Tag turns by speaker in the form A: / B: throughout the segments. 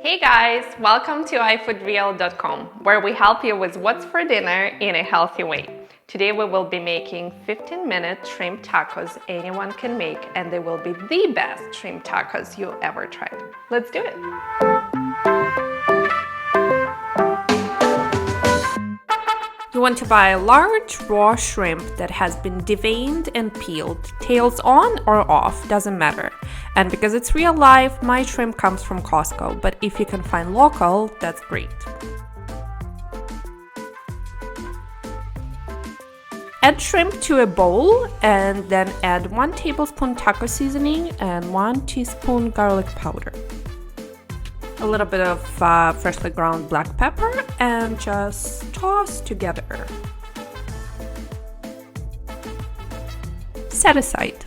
A: Hey guys, welcome to iFoodReal.com, where we help you with what's for dinner in a healthy way. Today we will be making 15-minute shrimp tacos anyone can make, and they will be the best shrimp tacos you ever tried. Let's do it! You want to buy a large raw shrimp that has been deveined and peeled, tails on or off, doesn't matter. And because it's real life, my shrimp comes from Costco, but if you can find local, that's great. Add shrimp to a bowl and then add 1 tablespoon taco seasoning and 1 teaspoon garlic powder. A little bit of freshly ground black pepper and just toss together. Set aside.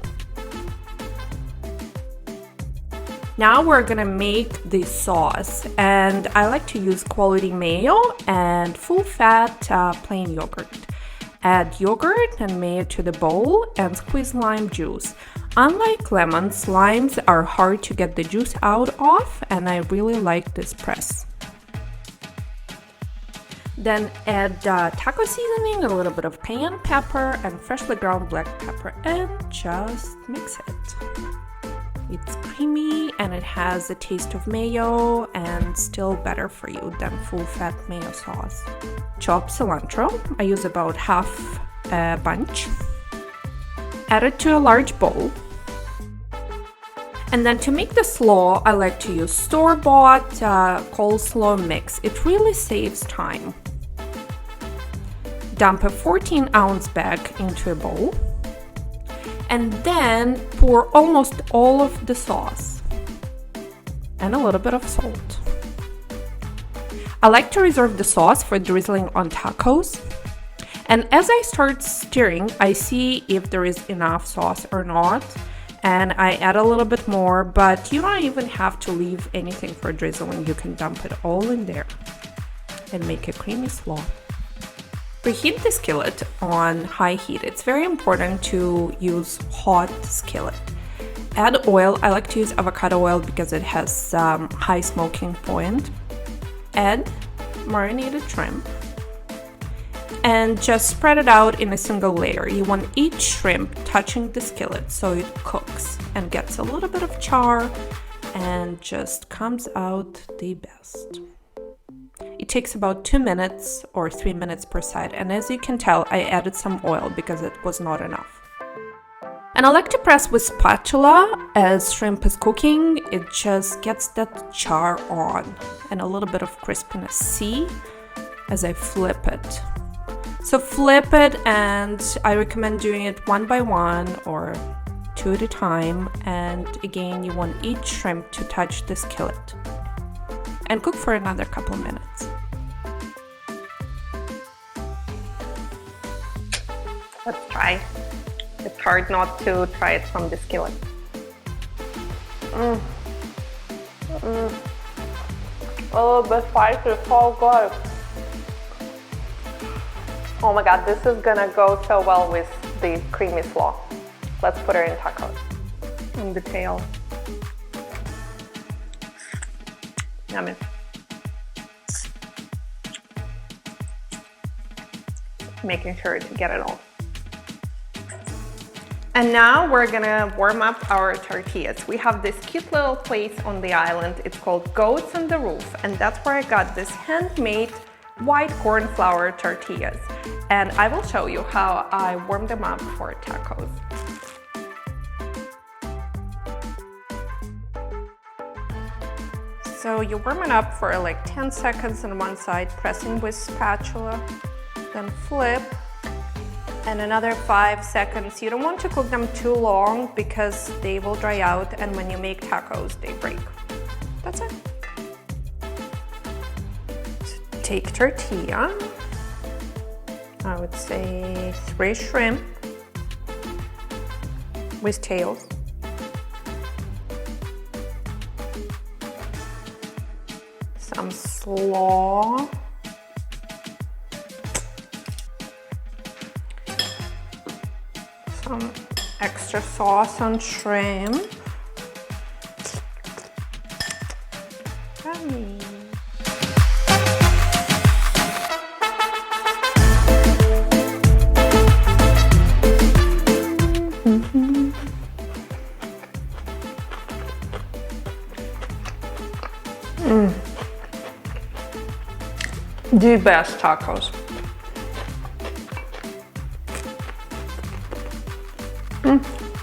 A: Now we're gonna make the sauce, and I like to use quality mayo and full fat plain yogurt. Add yogurt and mayo to the bowl and squeeze lime juice. Unlike lemons, limes are hard to get the juice out of, and I really like this press. Then add taco seasoning, a little bit of cayenne pepper and freshly ground black pepper, and just mix it. It's creamy and it has a taste of mayo and still better for you than full-fat mayo sauce. Chop cilantro. I use about half a bunch. Add it to a large bowl. And then to make the slaw, I like to use store-bought coleslaw mix. It really saves time. Dump a 14-ounce bag into a bowl. And then pour almost all of the sauce and a little bit of salt. I like to reserve the sauce for drizzling on tacos. And as I start stirring, I see if there is enough sauce or not. And I add a little bit more, but you don't even have to leave anything for drizzling. You can dump it all in there and make a creamy slaw. Preheat the skillet on high heat. It's very important to use hot skillet. Add oil. I like to use avocado oil because it has high smoking point. Add marinated shrimp and just spread it out in a single layer. You want each shrimp touching the skillet so it cooks and gets a little bit of char and just comes out the best. It takes about 2 minutes or 3 minutes per side, and as you can tell, I added some oil because it was not enough. And I like to press with spatula as shrimp is cooking. It just gets that char on and a little bit of crispiness. See as I flip it. So flip it, and I recommend doing it one by one or 2 at a time. And again, you want each shrimp to touch the skillet. And cook for another couple minutes. Let's try. It's hard not to try it from the skillet. Oh, the spice is so good. Oh my god, this is gonna go so well with the creamy slaw. Let's put her in tacos. And the tail. Yummy. Making sure to get it all. And now we're gonna warm up our tortillas. We have this cute little place on the island. It's called Goats on the Roof, and that's where I got this handmade white corn flour tortillas. And I will show you how I warm them up for tacos. So you warm it up for like 10 seconds on one side, pressing with spatula, then flip, and another 5 seconds. You don't want to cook them too long because they will dry out, and when you make tacos, they break. That's it. So take tortilla, I would say 3 shrimp with tails. Some slaw, some extra sauce on shrimp, Yummy. The best tacos.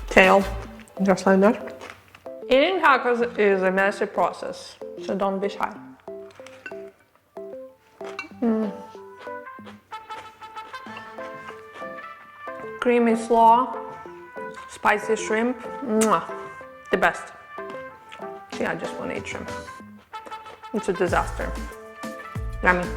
A: Tail, just like that. Eating tacos is a messy process, so don't be shy. Creamy slaw, spicy shrimp, mwah, the best. See, I just want to eat shrimp. It's a disaster. Yummy.